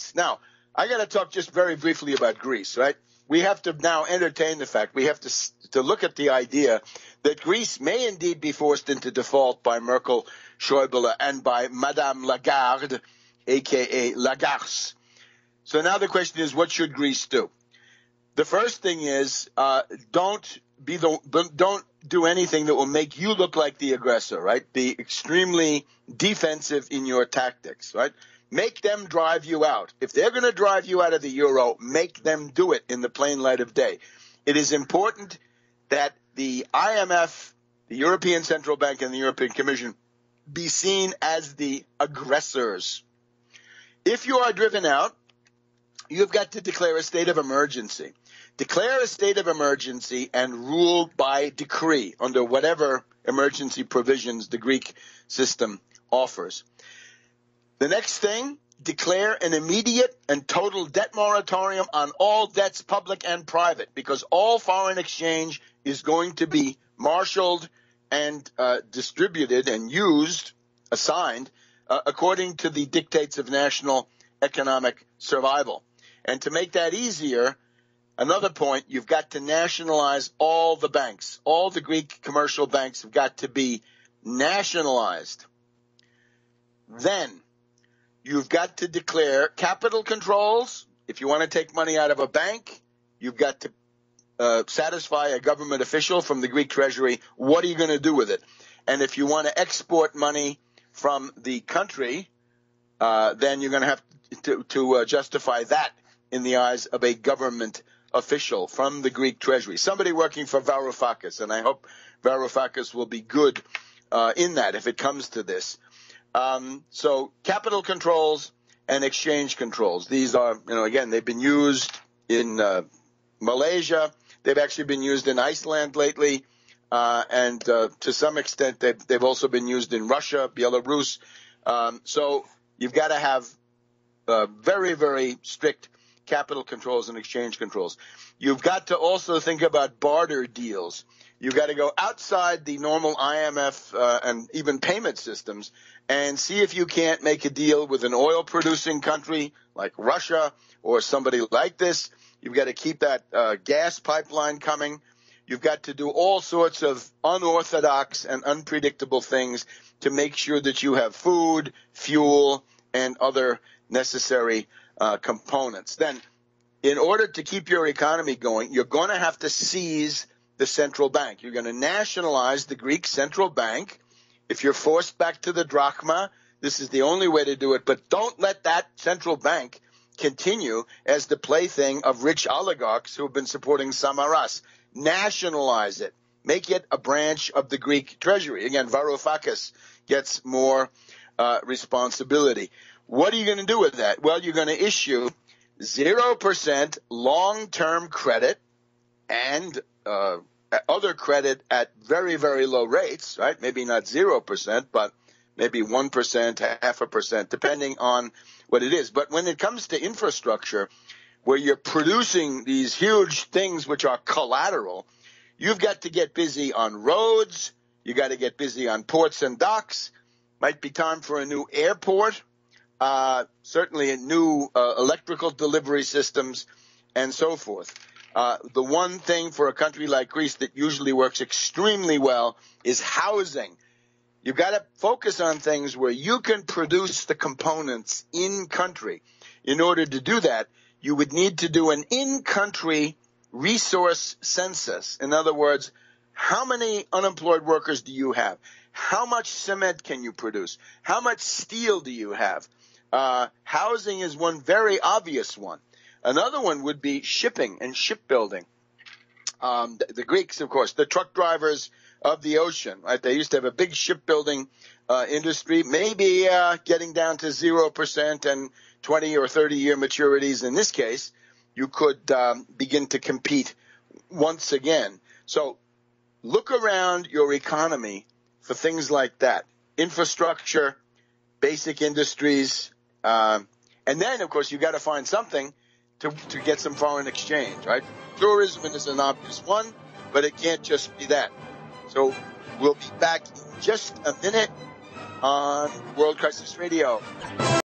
debts. Now, I got to talk just very briefly about Greece, right? We have to now entertain the fact, we have to look at the idea that Greece may indeed be forced into default by Merkel, Schäuble, and by Madame Lagarde, a.k.a. Lagarce. So now the question is, what should Greece do? The first thing is, don't do anything that will make you look like the aggressor, right? Be extremely defensive in your tactics, right? Make them drive you out. If they're going to drive you out of the euro, make them do it in the plain light of day. It is important that the IMF, the European Central Bank, and the European Commission be seen as the aggressors. If you are driven out, you've got to declare a state of emergency. Declare a state of emergency and rule by decree under whatever emergency provisions the Greek system offers. The next thing, declare an immediate and total debt moratorium on all debts, public and private, because all foreign exchange is going to be marshaled and distributed and used, assigned, according to the dictates of national economic survival. And to make that easier, another point, you've got to nationalize all the banks. All the Greek commercial banks have got to be nationalized. Then you've got to declare capital controls. If you want to take money out of a bank, you've got to satisfy a government official from the Greek treasury. What are you going to do with it? And if you want to export money from the country, then you're going to have to justify that in the eyes of a government official from the Greek treasury, somebody working for Varoufakis, and I hope Varoufakis will be good in that if it comes to this. So capital controls and exchange controls. These are, again, they've been used in Malaysia. They've actually been used in Iceland lately. And to some extent, they've also been used in Russia, Belarus. So you've got to have very, very strict capital controls and exchange controls. You've got to also think about barter deals. You've got to go outside the normal IMF and even payment systems and see if you can't make a deal with an oil-producing country like Russia or somebody like this. You've got to keep that gas pipeline coming. You've got to do all sorts of unorthodox and unpredictable things to make sure that you have food, fuel, and other necessary components. Then, in order to keep your economy going, you're going to have to seize the central bank. You're going to nationalize the Greek central bank. If you're forced back to the drachma, this is the only way to do it. But don't let that central bank continue as the plaything of rich oligarchs who have been supporting Samaras. Nationalize it. Make it a branch of the Greek treasury. Again, Varoufakis gets more responsibility. What are you going to do with that? Well, you're going to issue 0% long-term credit and other credit at very, very low rates, right? Maybe not 0%, but maybe 1%, 0.5%, depending on what it is. But when it comes to infrastructure, where you're producing these huge things which are collateral, you've got to get busy on roads. You got to get busy on ports and docks. Might be time for a new airport. Certainly new electrical delivery systems and so forth. The one thing for a country like Greece that usually works extremely well is housing. You've got to focus on things where you can produce the components in country. In order to do that, you would need to do an in-country resource census. In other words, how many unemployed workers do you have? How much cement can you produce? How much steel do you have? Housing is one very obvious one. Another one would be shipping and shipbuilding. The Greeks, of course, the truck drivers of the ocean, right? They used to have a big shipbuilding industry, maybe getting down to 0% and 20 or 30-year maturities. In this case, you could begin to compete once again. So look around your economy for things like that. Infrastructure, basic industries, and then, of course, you got to find something to get some foreign exchange, right? Tourism is an obvious one, but it can't just be that. So we'll be back in just a minute on World Crisis Radio.